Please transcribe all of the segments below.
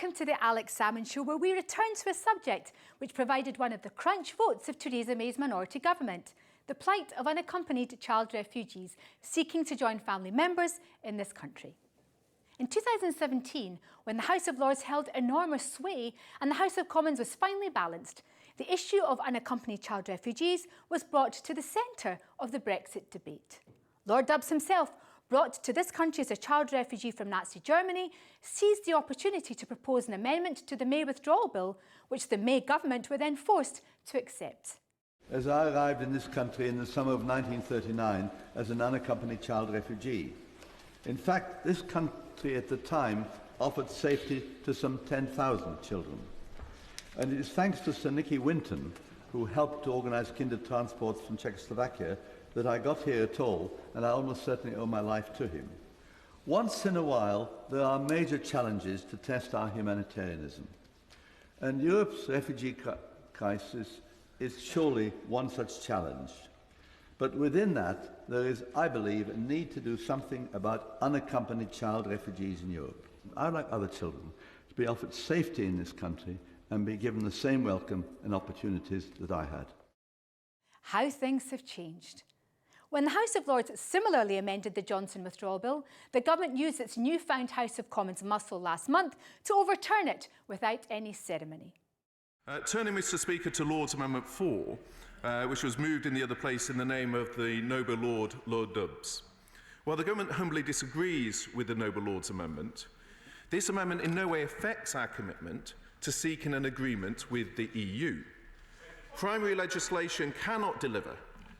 Welcome to the Alex Salmond Show, where we return to a subject which provided one of the crunch votes of Theresa May's minority government: the plight of unaccompanied child refugees seeking to join family members in this country. In 2017, when the House of Lords held enormous sway and the House of Commons was finally balanced, the issue of unaccompanied child refugees was brought to the centre of the Brexit debate. Lord Dubs himself, brought to this country as a child refugee from Nazi Germany, seized the opportunity to propose an amendment to the May withdrawal bill, which the May government were then forced to accept. As I arrived in this country in the summer of 1939 as an unaccompanied child refugee. In fact, this country at the time offered safety to some 10,000 children. And it is thanks to Sir Nicky Winton, who helped to organise Kindertransports from Czechoslovakia, that I got here at all, and I almost certainly owe my life to him. Once in a while, there are major challenges to test our humanitarianism. And Europe's refugee crisis is surely one such challenge. But within that, there is, I believe, a need to do something about unaccompanied child refugees in Europe. I'd like other children to be offered safety in this country and be given the same welcome and opportunities that I had. How things have changed. When the House of Lords similarly amended the Johnson withdrawal bill, the government used its newfound House of Commons muscle last month to overturn it without any ceremony. Turning, Mr. Speaker, to Lord's Amendment 4, which was moved in the other place in the name of the noble Lord, Lord Dubs. While the government humbly disagrees with the noble Lord's amendment, this amendment in no way affects our commitment to seeking an agreement with the EU. Primary legislation cannot deliver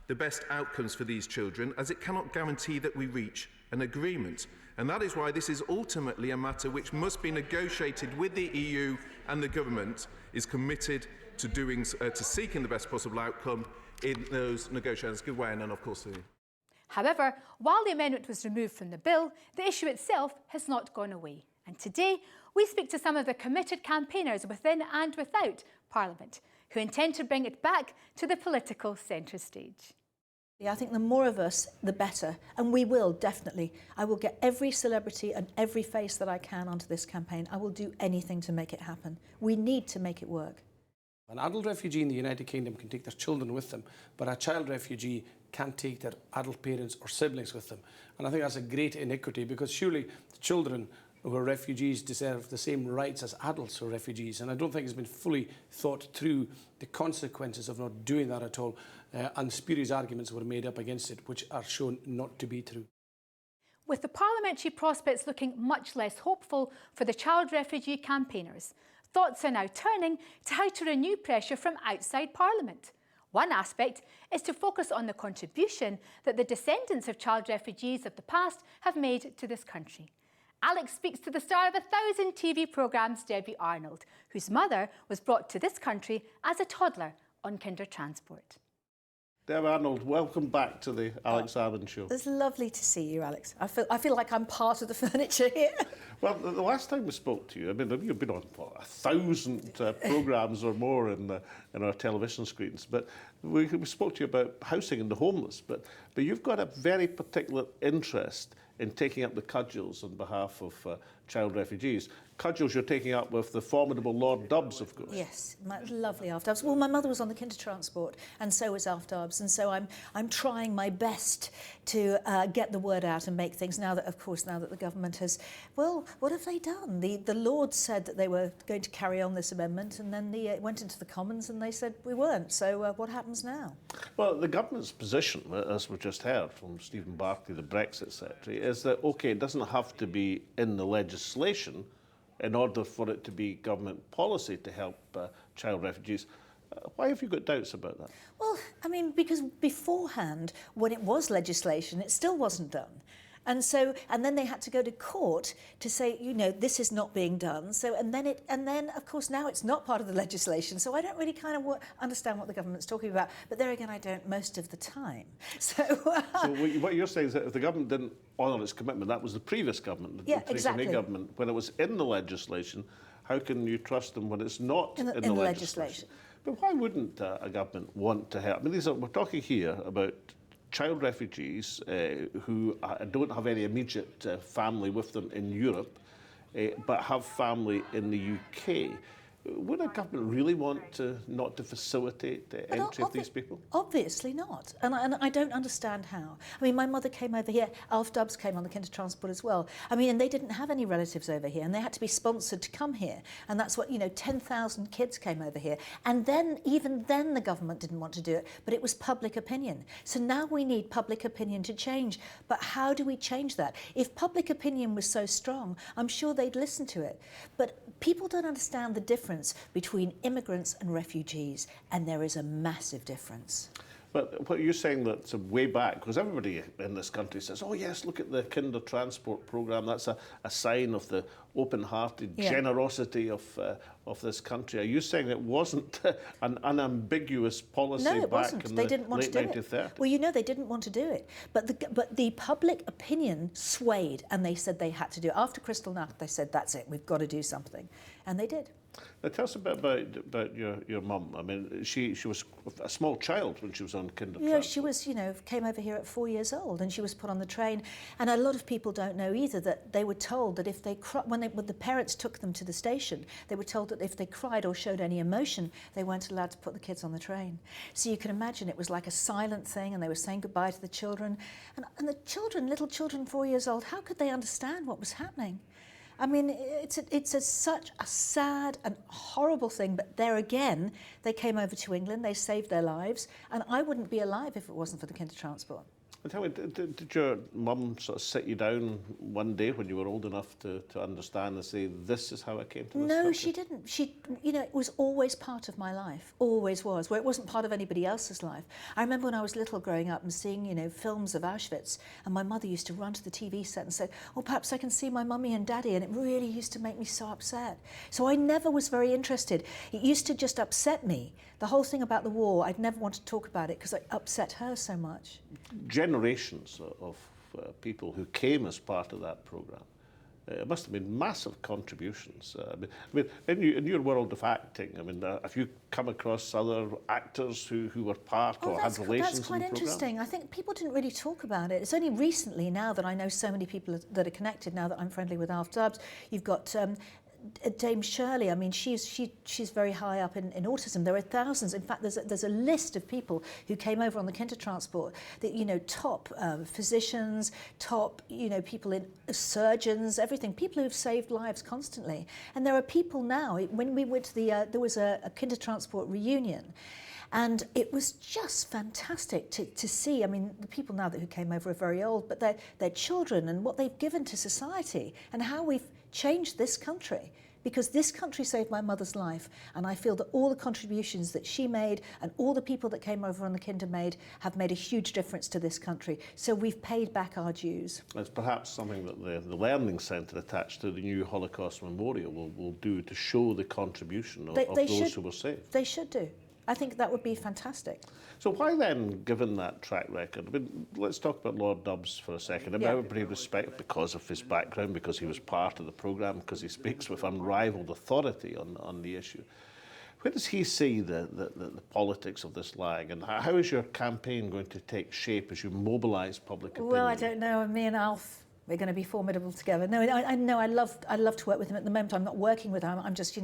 the best outcomes for these children, as it cannot guarantee that we reach an agreement. And that is why this is ultimately a matter which must be negotiated with the EU, and the government is committed to seeking the best possible outcome in those negotiations. Good way, and of course the... However, while the amendment was removed from the bill, the issue itself has not gone away. And today, we speak to some of the committed campaigners within and without Parliament, who intend to bring it back to the political centre stage. I think the more of us, the better. And we will, definitely. I will get every celebrity and every face that I can onto this campaign. I will do anything to make it happen. We need to make it work. An adult refugee in the United Kingdom can take their children with them, but a child refugee can't take their adult parents or siblings with them. And I think that's a great iniquity, because surely the children who are refugees deserve the same rights as adults who are refugees. And I don't think it's been fully thought through the consequences of not doing that at all. And spurious arguments were made up against it, which are shown not to be true. With the parliamentary prospects looking much less hopeful for the child refugee campaigners, thoughts are now turning to how to renew pressure from outside Parliament. One aspect is to focus on the contribution that the descendants of child refugees of the past have made to this country. Alex speaks to the star of 1,000 TV programmes, Debbie Arnold, whose mother was brought to this country as a toddler on Kindertransport. Debbie Arnold, welcome back to the Alex Salmond Show. It's lovely to see you, Alex. I feel like I'm part of the furniture here. Well, the last time we spoke to you, I mean, you've been on 1,000 programmes or more in our television screens, but we spoke to you about housing and the homeless, but you've got a very particular interest in taking up the cudgels on behalf of child refugees. Cudgels you're taking up with the formidable Lord Dubs, of course. Yes, lovely Alf Dubs. Well, my mother was on the Kindertransport, and so was Alf Dubs, and so I'm trying my best to get the word out and make things, now that the government has... Well, what have they done? The Lords said that they were going to carry on this amendment, and then it went into the Commons and they said we weren't. So what happens now? Well, the government's position, as we've just heard from Stephen Barclay, the Brexit Secretary, is that, OK, it doesn't have to be in the legislation in order for it to be government policy to help child refugees. Why have you got doubts about that? Well, I mean, because beforehand, when it was legislation, it still wasn't done. And then they had to go to court to say, you know, this is not being done. So, and then of course now it's not part of the legislation. So I don't really kind of understand what the government's talking about. But there again, I don't most of the time. So, so what you're saying is that if the government didn't honour its commitment, that was the previous government, the Theresa May government, when it was in the legislation, how can you trust them when it's not in the legislation? But why wouldn't a government want to help? I mean, we're talking here about child refugees who don't have any immediate family with them in Europe, but have family in the UK. Would a government really want to not to facilitate the entry of these people? Obviously not. And I don't understand how. I mean, my mother came over here. Alf Dubs came on the Kinder Transport as well. I mean, and they didn't have any relatives over here, and they had to be sponsored to come here. And that's what, 10,000 kids came over here. And then, even then, the government didn't want to do it, but it was public opinion. So now we need public opinion to change. But how do we change that? If public opinion was so strong, I'm sure they'd listen to it. But people don't understand the difference between immigrants and refugees, and there is a massive difference. But what you're saying that's way back, because everybody in this country says, oh yes, look at the Kinder Transport programme, that's a sign of the open-hearted generosity of this country. Are you saying it wasn't an unambiguous policy no, it back wasn't. in They the didn't want late to do 1930s? it. Well, they didn't want to do it. But the public opinion swayed, and they said they had to do it. After Kristallnacht, they said, that's it, we've got to do something. And they did. Now tell us a bit about your mum. I mean, she was a small child when she was on Kinder Transport. Yeah, she was, came over here at 4 years old, and she was put on the train. And a lot of people don't know either that they were told that if they when the parents took them to the station, they were told that if they cried or showed any emotion, they weren't allowed to put the kids on the train. So you can imagine it was like a silent thing, and they were saying goodbye to the children. And the children, little children, 4 years old, how could they understand what was happening? I mean, it's such a sad and horrible thing, but there again, they came over to England, they saved their lives, and I wouldn't be alive if it wasn't for the Kinder Transport. And tell me, did your mum sort of sit you down one day when you were old enough to understand and say, this is how I came to this country? No, she didn't. It was always part of my life, always was, where it wasn't part of anybody else's life. I remember when I was little growing up and seeing, films of Auschwitz, and my mother used to run to the TV set and say, oh, perhaps I can see my mummy and daddy, and it really used to make me so upset. So I never was very interested. It used to just upset me. The whole thing about the war, I'd never want to talk about it because it upset her so much. Generations of people who came as part of that programme. It must have been massive contributions. In your world of acting, have you come across other actors who were part or had relations in the programme? That's quite interesting. I think people didn't really talk about it. It's only recently now that I know so many people that are connected, now that I'm friendly with Alf Dubs. You've got Dame Shirley. I mean, she's very high up in autism. There are thousands. In fact, there's a list of people who came over on the Kinder Transport that, top physicians, top, people in surgeons, everything, people who've saved lives constantly. And there are people now, when we went to there was a Kinder Transport reunion, and it was just fantastic to see. I mean, the people now who came over are very old, but their children and what they've given to society and how we've changed this country. Because this country saved my mother's life, and I feel that all the contributions that she made and all the people that came over on the Kinder made have made a huge difference to this country. So we've paid back our dues. It's perhaps something that the Learning Centre attached to the new Holocaust Memorial will do to show the contribution of those who were saved. They should do. I think that would be fantastic. So why then, given that track record, let's talk about Lord Dubs for a second. Everybody respect because of his background, because he was part of the programme, because he speaks with unrivalled authority on the issue. Where does he see the politics of this lying, and how is your campaign going to take shape as you mobilise public opinion? Well, I don't know. Me and Alf, we're going to be formidable together. No, I know. I love to work with him. At the moment, I'm not working with him. I'm just,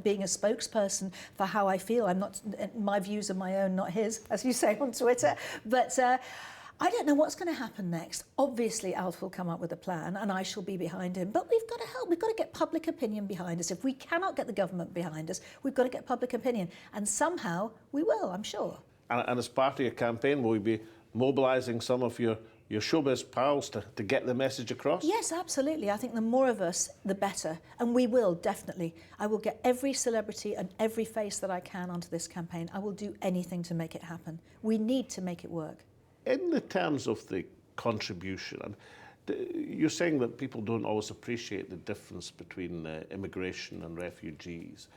being a spokesperson for how I feel. I'm not. My views are my own, not his, as you say on Twitter. But I don't know what's going to happen next. Obviously, Alf will come up with a plan, and I shall be behind him. But we've got to help. We've got to get public opinion behind us. If we cannot get the government behind us, we've got to get public opinion, and somehow we will, I'm sure. And as part of your campaign, will you be mobilising some of your showbiz pals to get the message across? Yes, absolutely. I think the more of us, the better. And we will, definitely. I will get every celebrity and every face that I can onto this campaign. I will do anything to make it happen. We need to make it work. In the terms of the contribution, you're saying that people don't always appreciate the difference between immigration and refugees.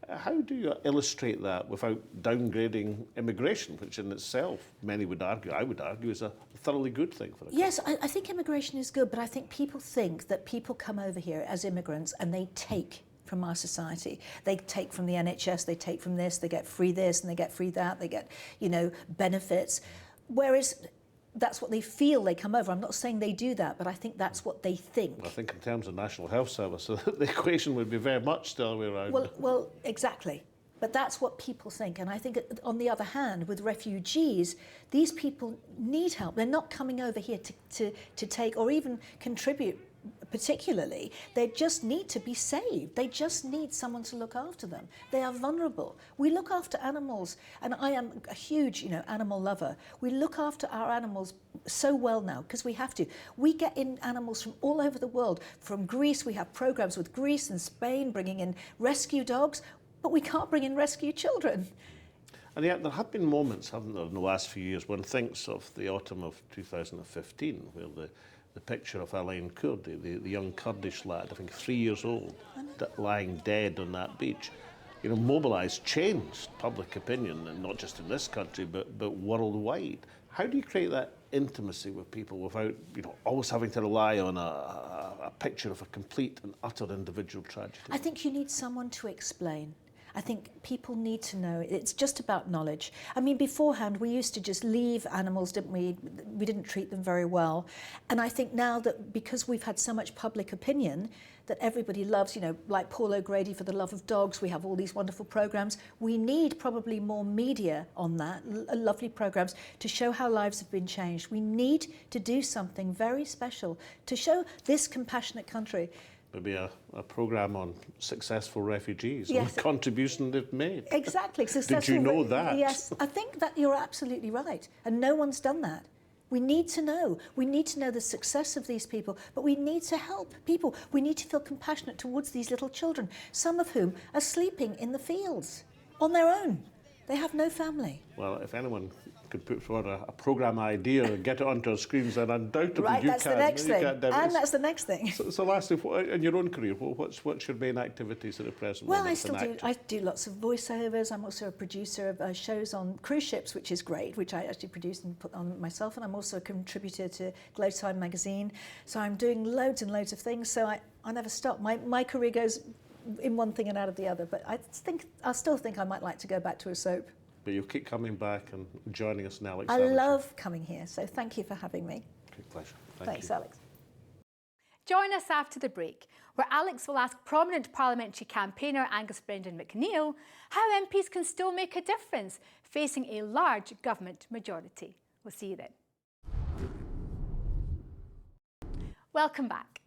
How do you illustrate that without downgrading immigration, which in itself, many would argue, I would argue, is a thoroughly good thing for the country? Yes, I think immigration is good, but I think people think that people come over here as immigrants and they take from our society. They take from the NHS, they take from this, they get free this and they get free that, they get, benefits. Whereas that's what they feel they come over. I'm not saying they do that, but I think that's what they think. I think in terms of National Health Service, the equation would be very much the other way around. Well, exactly. But that's what people think. And I think, on the other hand, with refugees, these people need help. They're not coming over here to take or even contribute particularly. They just need to be saved. They just need someone to look after them. They are vulnerable. We look after animals, and I am a huge, animal lover. We look after our animals so well now because we have to. We get in animals from all over the world. From Greece, we have programs with Greece and Spain bringing in rescue dogs, but we can't bring in rescue children. And yet there have been moments, haven't there, in the last few years, one thinks of the autumn of 2015, where the picture of Alain Kurdi, the young Kurdish lad, I think 3 years old, lying dead on that beach, mobilised, changed public opinion, and not just in this country, but worldwide. How do you create that intimacy with people without, always having to rely on a picture of a complete and utter individual tragedy? I think you need someone to explain. I think people need to know. It's just about knowledge. I mean, beforehand, we used to just leave animals, didn't we? We didn't treat them very well. And I think now that because we've had so much public opinion that everybody loves, like Paul O'Grady for the love of dogs, we have all these wonderful programs. We need probably more media on that, lovely programs to show how lives have been changed. We need to do something very special to show this compassionate country. Maybe a programme on successful refugees, yes, and the contribution they've made. Exactly. Did you know that? Yes, I think that you're absolutely right. And no one's done that. We need to know. We need to know the success of these people, but we need to help people. We need to feel compassionate towards these little children, some of whom are sleeping in the fields on their own. They have no family. Well, if anyone could put forward a programme idea and get it onto our screens, then undoubtedly right, you that's can. The next thing. And that's the next thing. So lastly, in your own career, what's your main activities at the present moment? Well, I do lots of voiceovers. I'm also a producer of shows on cruise ships, which is great, which I actually produce and put on myself. And I'm also a contributor to Glow Time magazine. So I'm doing loads and loads of things. So I never stop. My career goes in one thing and out of the other. But I still think I might like to go back to a soap. But you'll keep coming back and joining us in Alex. I love coming here, so thank you for having me. Great pleasure. Thanks, Alex. Join us after the break, where Alex will ask prominent parliamentary campaigner Angus MacNeil how MPs can still make a difference facing a large government majority. We'll see you then. Welcome back.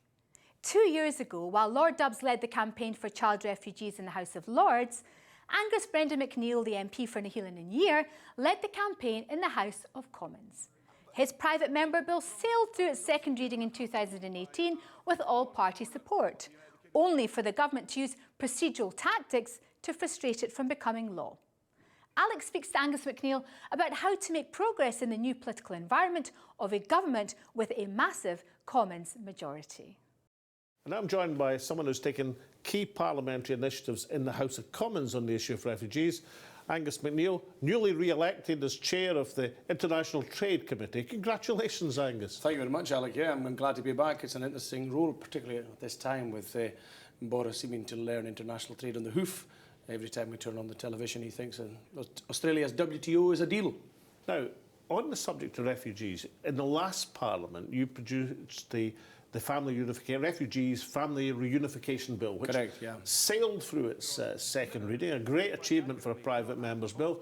2 years ago, while Lord Dubs led the campaign for child refugees in the House of Lords, Angus MacNeil, the MP for Nahealing and Year, led the campaign in the House of Commons. His private member bill sailed through its second reading in 2018 with all-party support, only for the government to use procedural tactics to frustrate it from becoming law. Alex speaks to Angus MacNeil about how to make progress in the new political environment of a government with a massive Commons majority. And I'm joined by someone who's taken key parliamentary initiatives in the House of Commons on the issue of refugees, Angus MacNeil, newly re-elected as chair of the International Trade Committee. Congratulations, Angus. Thank you very much, Alec. Yeah, I'm glad to be back. It's an interesting role, particularly at this time with Boris seeming to learn international trade on the hoof. Every time we turn on the television, he thinks Australia's WTO is a deal. Now, on the subject of refugees, in the last Parliament, you produced the Family Refugees Family Reunification Bill, which sailed through its second reading, a great achievement for a private member's bill,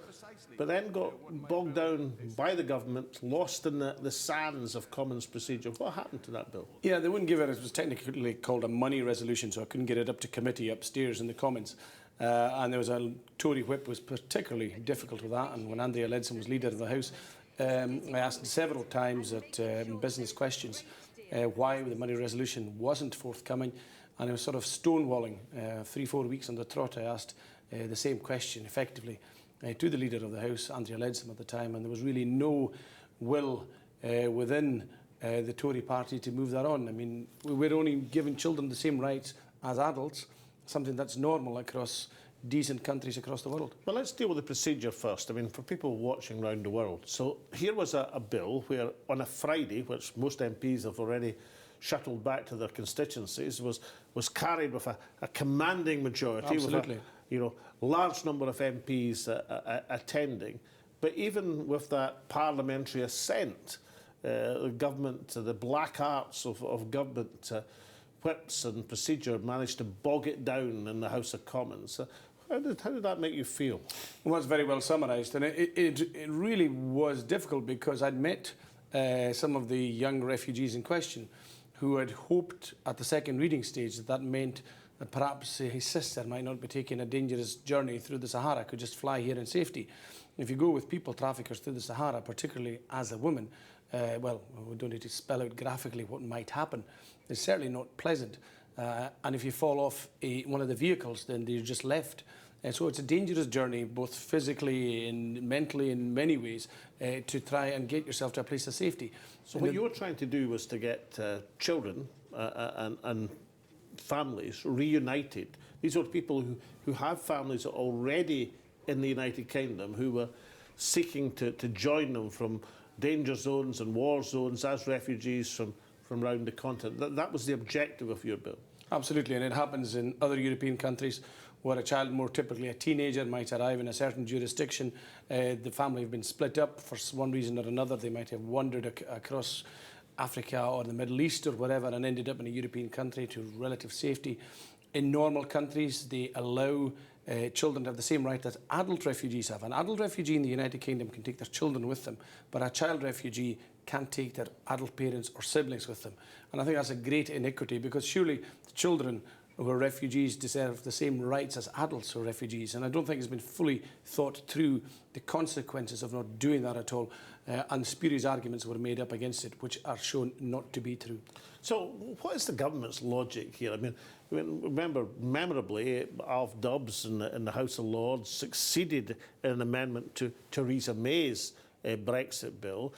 but then got bogged down by the government, lost in the sands of Commons procedure. What happened to that bill? Yeah, they wouldn't give it. It was technically called a money resolution, so I couldn't get it up to committee upstairs in the Commons. And there was a Tory whip was particularly difficult with that. And when Andrea Leadsom was leader of the House, I asked several times at business questions why the money resolution wasn't forthcoming, and I was sort of stonewalling. 3-4 weeks on the trot, I asked the same question effectively to the leader of the House, Andrea Leadsom at the time, and there was really no will within the Tory party to move that on. I mean, we're only giving children the same rights as adults, something that's normal across decent countries across the world. Well, let's deal with the procedure first. I mean, for people watching around the world. So here was a bill where on a Friday, which most MPs have already shuttled back to their constituencies, was carried with a commanding majority. Absolutely. With a large number of MPs attending. But even with that parliamentary assent, the government, the black arts of government whips and procedure managed to bog it down in the House of Commons. How did that make you feel? Well, that's very well summarised, and it really was difficult because I'd met some of the young refugees in question who had hoped at the second reading stage that meant that perhaps his sister might not be taking a dangerous journey through the Sahara, could just fly here in safety. If you go with people traffickers through the Sahara, particularly as a woman, well, we don't need to spell out graphically what might happen. It's certainly not pleasant. And if you fall off one of the vehicles, then you're just left. So it's a dangerous journey, both physically and mentally in many ways, to try and get yourself to a place of safety. So what you were trying to do was to get children and families reunited. These are people who have families already in the United Kingdom who were seeking to join them from danger zones and war zones as refugees from around the continent. That was the objective of your bill. Absolutely, and it happens in other European countries where a child, more typically a teenager, might arrive in a certain jurisdiction. The family have been split up for one reason or another. They might have wandered across Africa or the Middle East or wherever and ended up in a European country to relative safety. In normal countries, they allow children to have the same right that adult refugees have. An adult refugee in the United Kingdom can take their children with them, but a child refugee can't take their adult parents or siblings with them. And I think that's a great iniquity, because surely the children who are refugees deserve the same rights as adults who are refugees. And I don't think it's been fully thought through the consequences of not doing that at all. And spurious arguments were made up against it, which are shown not to be true. So what is the government's logic here? I mean, remember, memorably, Alf Dubs in the House of Lords succeeded in an amendment to Theresa May's Brexit bill,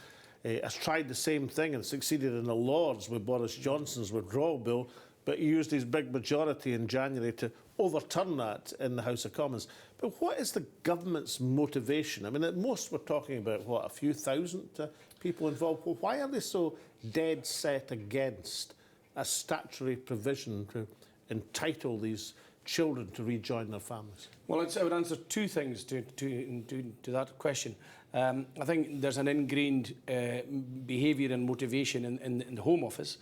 has tried the same thing and succeeded in the Lords with Boris Johnson's withdrawal bill, but he used his big majority in January to overturn that in the House of Commons. But what is the government's motivation? I mean, at most we're talking about, what, a few thousand people involved. Well, why are they so dead set against a statutory provision to entitle these children to rejoin their families? Well, I would answer two things to that question. I think there's an ingrained behaviour and motivation in the Home Office,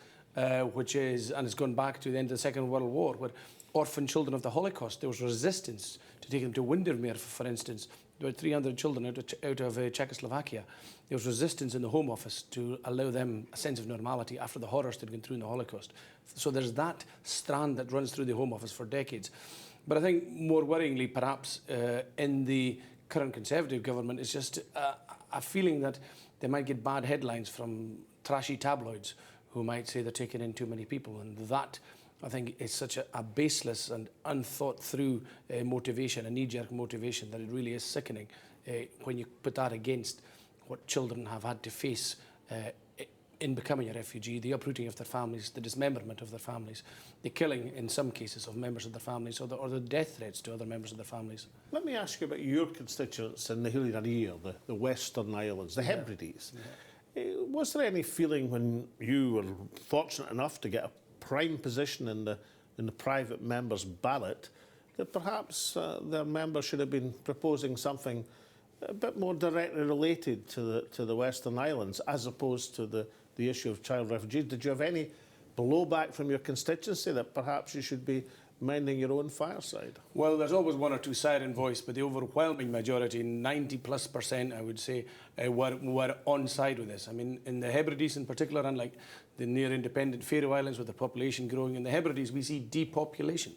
which is, and it's gone back to the end of the Second World War, where orphan children of the Holocaust, there was resistance to take them to Windermere, for instance. There were 300 children out of Czechoslovakia. There was resistance in the Home Office to allow them a sense of normality after the horrors that had gone through in the Holocaust. So there's that strand that runs through the Home Office for decades. But I think more worryingly, perhaps, in the current Conservative government, is just a feeling that they might get bad headlines from trashy tabloids who might say they're taking in too many people. And that, I think, is such a baseless and unthought through motivation, a knee-jerk motivation, that it really is sickening when you put that against what children have had to face in becoming a refugee, the uprooting of their families, the dismemberment of their families, the killing, in some cases, of members of their families, or the death threats to other members of their families. Let me ask you about your constituents in the Hilly the Western Islands, the Hebrides. Was there any feeling when you were fortunate enough to get a prime position in the private member's ballot that perhaps their member should have been proposing something a bit more directly related to the Western Islands as opposed to the issue of child refugees? Did you have any blowback from your constituency that perhaps you should be mending your own fireside? Well, there's always one or two siren voice, but the overwhelming majority, 90+%, I would say, were on side with this. I mean, in the Hebrides in particular, unlike the near independent Faroe Islands with the population growing, in the Hebrides we see depopulation.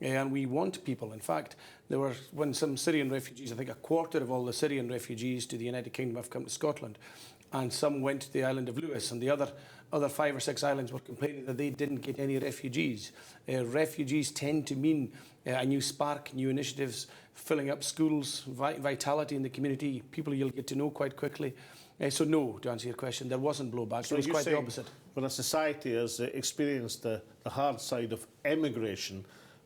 And we want people. In fact, there were, when some Syrian refugees, I think a quarter of all the Syrian refugees to the United Kingdom have come to Scotland, and some went to the island of Lewis, and the other 5 or 6 islands were complaining that they didn't get any refugees. Refugees tend to mean a new spark, new initiatives, filling up schools, vitality in the community, people you'll get to know quite quickly. So no, to answer your question, there wasn't blowback. So it was quite the opposite. When a society has experienced the hard side of emigration,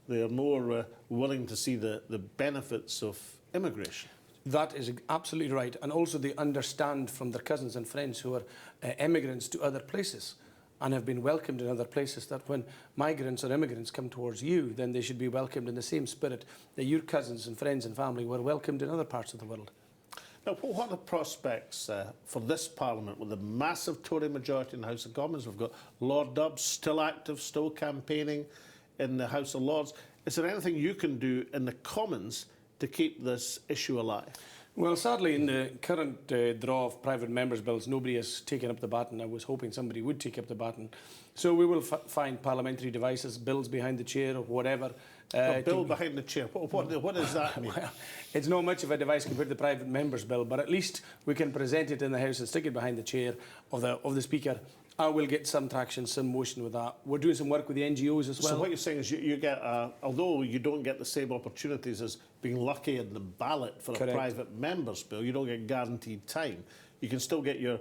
they are more willing to see the benefits of immigration. That is absolutely right. And also they understand from their cousins and friends who are emigrants to other places and have been welcomed in other places, that when migrants or immigrants come towards you, then they should be welcomed in the same spirit that your cousins and friends and family were welcomed in other parts of the world. Now, what are the prospects for this Parliament with a massive Tory majority in the House of Commons? We've got Lord Dubs still active, still campaigning in the House of Lords. Is there anything you can do in the Commons to keep this issue alive? Well, sadly, in the current draw of private members' bills, nobody has taken up the baton. I was hoping somebody would take up the baton. So we will find parliamentary devices, bills behind the chair or whatever. A bill behind the chair. What does that mean? Well, it's not much of a device compared to the private members' bill, but at least we can present it in the House and stick it behind the chair of the Speaker. I will get some traction, some motion with that. We're doing some work with the NGOs as well. So what you're saying is you get, although you don't get the same opportunities as being lucky in the ballot for Correct. a private member's bill, you don't get guaranteed time. You can still get your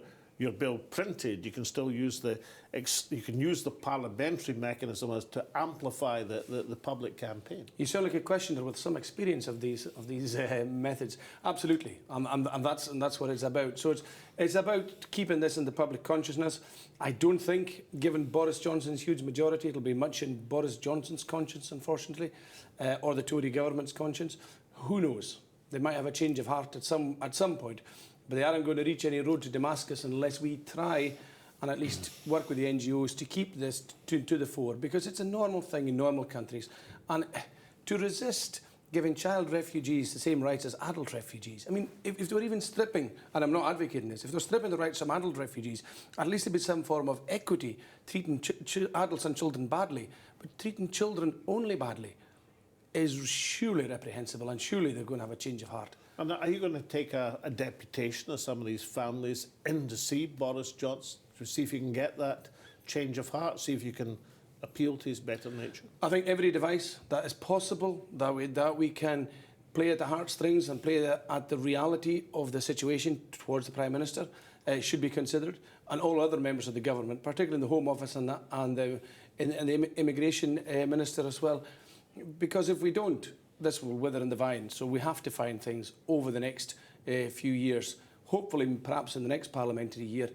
bill printed. You can still use the parliamentary mechanism as to amplify the public campaign. You sound like a questioner with some experience of these methods. Absolutely, and that's what it's about. So it's about keeping this in the public consciousness. I don't think, given Boris Johnson's huge majority, it'll be much in Boris Johnson's conscience, unfortunately, or the Tory government's conscience. Who knows? They might have a change of heart at some point, but they aren't going to reach any road to Damascus unless we try and at least work with the NGOs to keep this to the fore, because it's a normal thing in normal countries. And to resist giving child refugees the same rights as adult refugees. I mean, if they were even stripping, and I'm not advocating this, if they're stripping the rights of some adult refugees, at least there'd be some form of equity, treating adults and children badly, but treating children only badly is surely reprehensible, and surely they're going to have a change of heart. And are you going to take a deputation of some of these families in to see Boris Johnson to see if you can get that change of heart, see if you can appeal to his better nature? I think every device that is possible, that we can play at the heartstrings and play at the reality of the situation towards the Prime Minister should be considered, and all other members of the government, particularly in the Home Office and the Immigration Minister as well. Because if we don't, this will wither in the vine. So we have to find things over the next few years. Hopefully, perhaps in the next parliamentary year,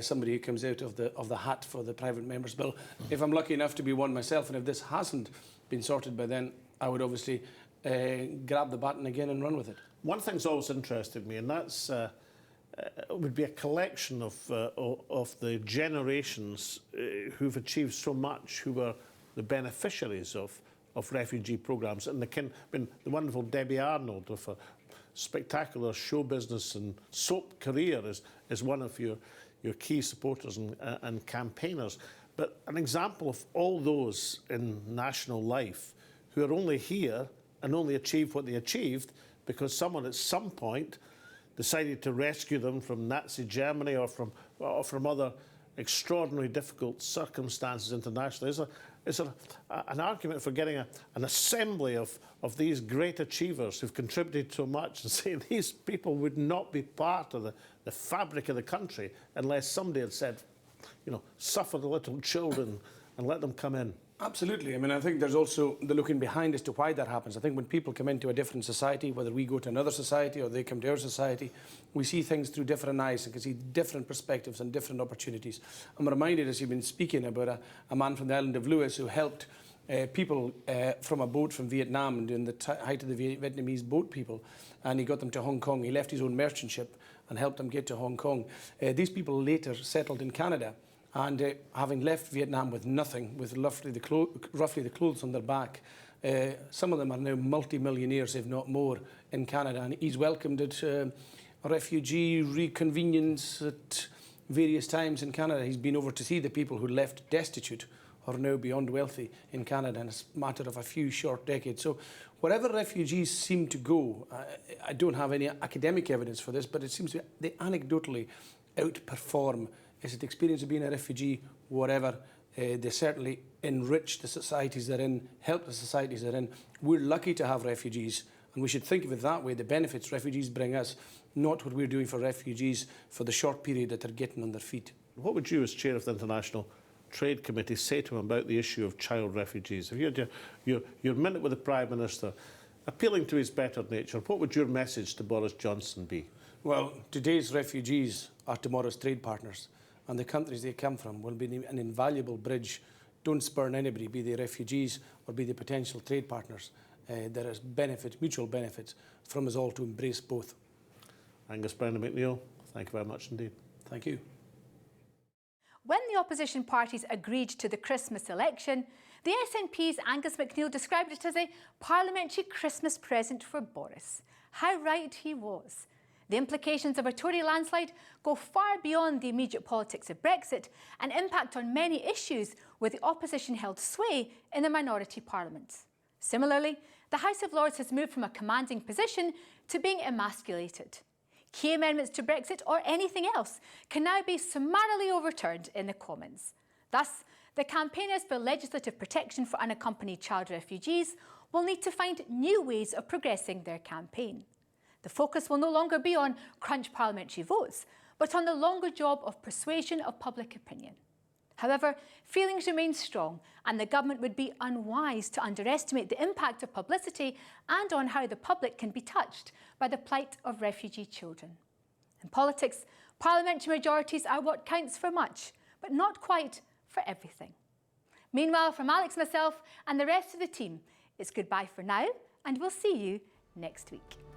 somebody who comes out of the hat for the private members' bill. If I'm lucky enough to be one myself, and if this hasn't been sorted by then, I would obviously grab the baton again and run with it. One thing's always interested me, and that's would be a collection of the generations who've achieved so much, who were the beneficiaries of refugee programmes. And the wonderful Debbie Arnold, with a spectacular show business and soap career, is one of your key supporters and campaigners. But an example of all those in national life who are only here and only achieved what they achieved because someone at some point decided to rescue them from Nazi Germany or from other extraordinarily difficult circumstances internationally. Is there an argument for getting an assembly of these great achievers who've contributed so much and saying these people would not be part of the fabric of the country unless somebody had said, you know, suffer the little children and let them come in? Absolutely. I mean, I think there's also the looking behind as to why that happens. I think when people come into a different society, whether we go to another society or they come to our society, we see things through different eyes and can see different perspectives and different opportunities. I'm reminded, as you've been speaking, about a man from the island of Lewis who helped people from a boat from Vietnam during the height of the Vietnamese boat people, and he got them to Hong Kong. He left his own merchant ship and helped them get to Hong Kong. These people later settled in Canada. And having left Vietnam with nothing, with roughly the clothes on their back, some of them are now multi-millionaires, if not more, in Canada. And he's welcomed at refugee reconvenience at various times in Canada. He's been over to see the people who left destitute or now beyond wealthy in Canada in a matter of a few short decades. So wherever refugees seem to go, I don't have any academic evidence for this, but it seems they anecdotally outperform. Is it the experience of being a refugee, whatever? They certainly enrich the societies they're in, help the societies they're in. We're lucky to have refugees, and we should think of it that way, the benefits refugees bring us, not what we're doing for refugees for the short period that they're getting on their feet. What would you, as chair of the International Trade Committee, say to him about the issue of child refugees? If you had your minute with the Prime Minister, appealing to his better nature, what would your message to Boris Johnson be? Well, today's refugees are tomorrow's trade partners, and the countries they come from will be an invaluable bridge. Don't spurn anybody, be they refugees or be they potential trade partners. There is benefits, mutual benefits from us all to embrace both. Angus MacNeil, thank you very much indeed. Thank you. When the opposition parties agreed to the Christmas election, the SNP's Angus MacNeil described it as a parliamentary Christmas present for Boris. How right he was. The implications of a Tory landslide go far beyond the immediate politics of Brexit and impact on many issues where the opposition held sway in the minority parliament. Similarly, the House of Lords has moved from a commanding position to being emasculated. Key amendments to Brexit or anything else can now be summarily overturned in the Commons. Thus, the campaigners for legislative protection for unaccompanied child refugees will need to find new ways of progressing their campaign. The focus will no longer be on crunch parliamentary votes, but on the longer job of persuasion of public opinion. However, feelings remain strong, and the government would be unwise to underestimate the impact of publicity and on how the public can be touched by the plight of refugee children. In politics, parliamentary majorities are what counts for much, but not quite for everything. Meanwhile, from Alex, myself, and the rest of the team, it's goodbye for now, and we'll see you next week.